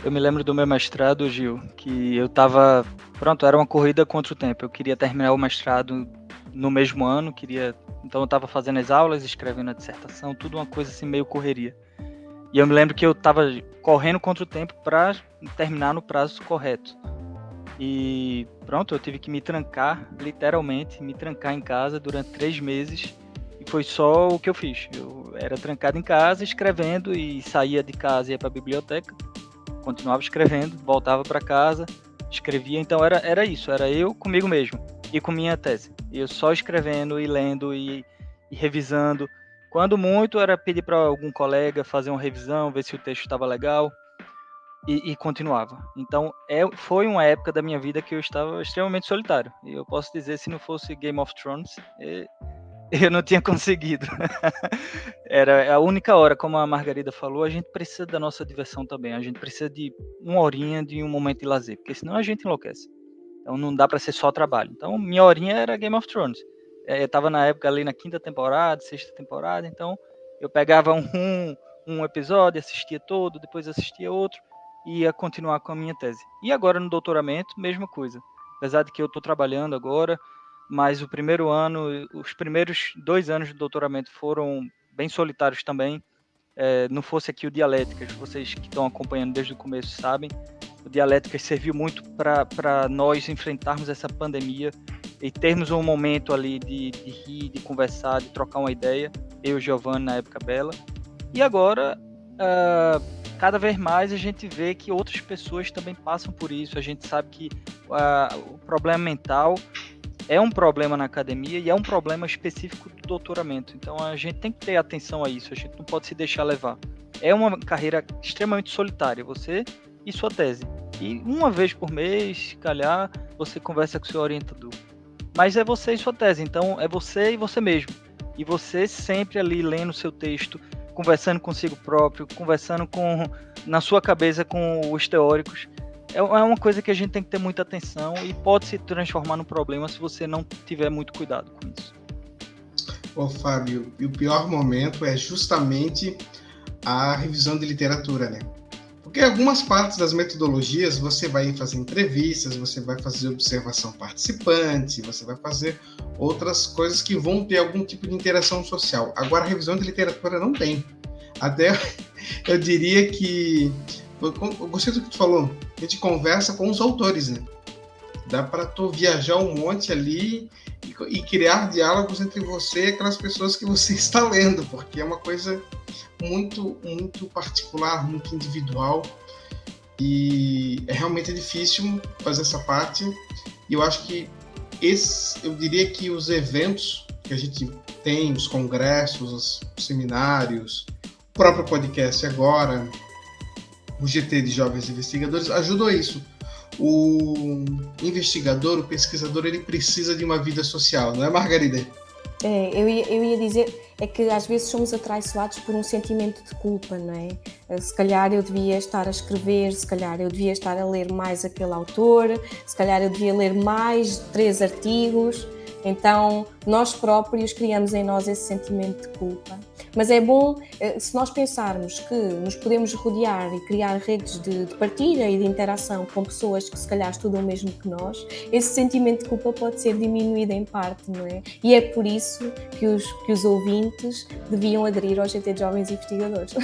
Eu me lembro do meu mestrado, Gil, que eu tava. Pronto, era uma corrida contra o tempo. Eu queria terminar o mestrado no mesmo ano, queria. Então eu tava fazendo as aulas, escrevendo a dissertação, tudo uma coisa assim meio correria. E eu me lembro que eu tava correndo contra o tempo para terminar no prazo correto. E pronto, eu tive que me trancar, literalmente, me trancar em casa durante 3 meses. E foi só o que eu fiz. Eu era trancado em casa, escrevendo, e saía de casa e ia para a biblioteca, continuava escrevendo, voltava para casa, escrevia. Então era isso, era eu comigo mesmo e com minha tese. E eu só escrevendo e lendo e revisando. Quando muito era pedir para algum colega fazer uma revisão, ver se o texto estava legal e continuava. Então foi uma época da minha vida que eu estava extremamente solitário. E eu posso dizer, se não fosse Game of Thrones, eu não tinha conseguido. Era a única hora, como a Margarida falou, a gente precisa da nossa diversão também. A gente precisa de uma horinha de um momento de lazer, porque senão a gente enlouquece. Então não dá para ser só trabalho. Então minha horinha era Game of Thrones. Eu estava na época ali na quinta temporada, sexta temporada, então eu pegava um episódio, assistia todo, depois assistia outro e ia continuar com a minha tese. E agora no doutoramento, mesma coisa. Apesar de que eu estou trabalhando agora, mas o primeiro ano, os primeiros 2 anos de doutoramento foram bem solitários também. Não fosse aqui o Dialéticas, vocês que estão acompanhando desde o começo sabem, o Dialéticas serviu muito para nós enfrentarmos essa pandemia e termos um momento ali de rir, de conversar, de trocar uma ideia, eu e o Giovanni na época Bela. E agora, cada vez mais a gente vê que outras pessoas também passam por isso, a gente sabe que o problema mental é um problema na academia e é um problema específico do doutoramento. Então a gente tem que ter atenção a isso, a gente não pode se deixar levar. É uma carreira extremamente solitária, você e sua tese. E uma vez por mês, se calhar, você conversa com o seu orientador. Mas é você e sua tese, então é você e você mesmo. E você sempre ali lendo seu texto, conversando consigo próprio, conversando na sua cabeça com os teóricos. É uma coisa que a gente tem que ter muita atenção e pode se transformar num problema se você não tiver muito cuidado com isso. Ô, Fábio, e o pior momento é justamente a revisão de literatura, né? Porque algumas partes das metodologias você vai fazer entrevistas, você vai fazer observação participante, você vai fazer outras coisas que vão ter algum tipo de interação social. Agora, a revisão de literatura não tem. Até eu diria que eu gostei do que tu falou. A gente conversa com os autores, né? Dá para tu viajar um monte ali e criar diálogos entre você e aquelas pessoas que você está lendo, porque é uma coisa muito, muito particular, muito individual, e é realmente difícil fazer essa parte. E eu acho que eu diria que os eventos que a gente tem, os congressos, os seminários, o próprio podcast agora, o GT de Jovens Investigadores, ajudou isso. O investigador, o pesquisador, ele precisa de uma vida social, não é, Margarida? Eu ia dizer, é que às vezes somos atraiçoados por um sentimento de culpa, não é? Se calhar eu devia estar a escrever, se calhar eu devia estar a ler mais aquele autor, se calhar eu devia ler mais 3 artigos. Então, nós próprios criamos em nós esse sentimento de culpa. Mas é bom, se nós pensarmos que nos podemos rodear e criar redes de partilha e de interação com pessoas que se calhar estudam o mesmo que nós, esse sentimento de culpa pode ser diminuído em parte, não é? E é por isso que os ouvintes deviam aderir ao GT de Jovens Investigadores.